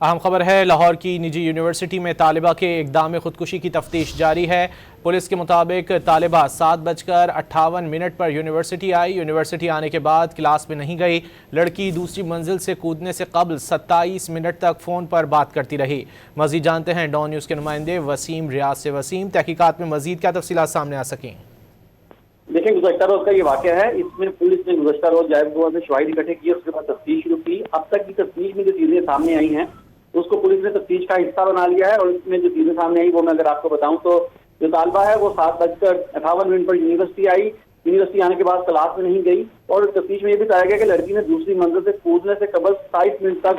اہم خبر ہے، لاہور کی نجی یونیورسٹی میں طالبہ کے اقدام خودکشی کی تفتیش جاری ہے۔ پولیس کے مطابق طالبہ 7:58 پر یونیورسٹی آئی۔ یونیورسٹی آنے کے بعد کلاس میں نہیں گئی۔ لڑکی دوسری منزل سے کودنے سے قبل 27 منٹ تک فون پر بات کرتی رہی۔ مزید جانتے ہیں ڈان نیوز کے نمائندے وسیم ریاض سے۔ وسیم، تحقیقات میں مزید کیا تفصیلات سامنے آ سکیں؟ دیکھیں، گزشتہ روز کا یہ واقعہ ہے۔ اس میں پولیس نے گزشتہ روز جائب گوا سے شواہد اکٹھے کیے، اس کے بعد تفتیش شروع کی۔ اب تک کی تفتیش میں جو چیزیں سامنے آئی ہیں اس کو پولیس نے تفتیش کا حصہ بنا لیا ہے، اور اس میں جو چیزیں سامنے آئی وہ میں اگر آپ کو بتاؤں تو جو طالبہ ہے وہ 7:58 پر یونیورسٹی آئی۔ یونیورسٹی آنے کے بعد کلاس میں نہیں گئی، اور تفتیش میں یہ بھی بتایا گیا کہ لڑکی نے دوسری منزل سے کودنے سے قبل 27 منٹ تک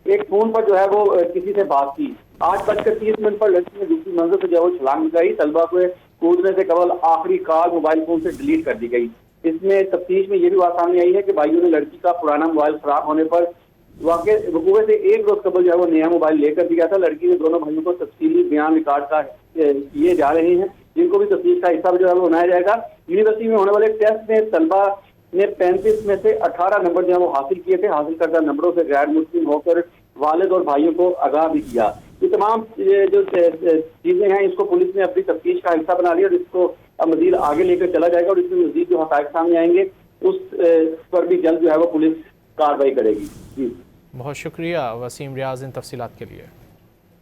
ایک فون پر جو ہے وہ کسی سے بات کی۔ 8:30 پر لڑکی نے دوسری منزل سے جو ہے وہ چھلانگ لگائی۔ طلبہ کو کودنے سے قبل آخری کال موبائل فون سے ڈیلیٹ کر دی گئی۔ اس میں تفتیش میں یہ بھی بات سامنے آئی ہے کہ بھائیوں نے لڑکی کا پرانا موبائل خراب ہونے پر وقوع سے ایک روز قبل جو ہے وہ نیا موبائل لے کر دیا تھا۔ لڑکی نے دونوں بھائیوں کو تفصیلی بیان ریکارڈ کا کیے جا رہے ہیں، جن کو بھی تفتیش کا حصہ جو ہے وہ بنایا جائے گا۔ یونیورسٹی میں ہونے والے ٹیسٹ میں طلبہ نے 35 میں سے 18 نمبر جو ہے وہ حاصل کیے تھے۔ حاصل کردہ نمبروں سے غیر مسلم ہو کر والد اور بھائیوں کو آگاہ بھی کیا۔ یہ تمام جو چیزیں ہیں اس کو پولیس نے اپنی تفتیش کا حصہ بنا لیا، اور اس کو اب مزید آگے لے کر چلا جائے گا، اور اس میں مزید جو حقائق سامنے آئیں گے اس پر بھی جلد جو ہے وہ پولیس کارروائی کرے گی۔ بہت شکریہ وسیم ریاض ان تفصیلات کے لیے۔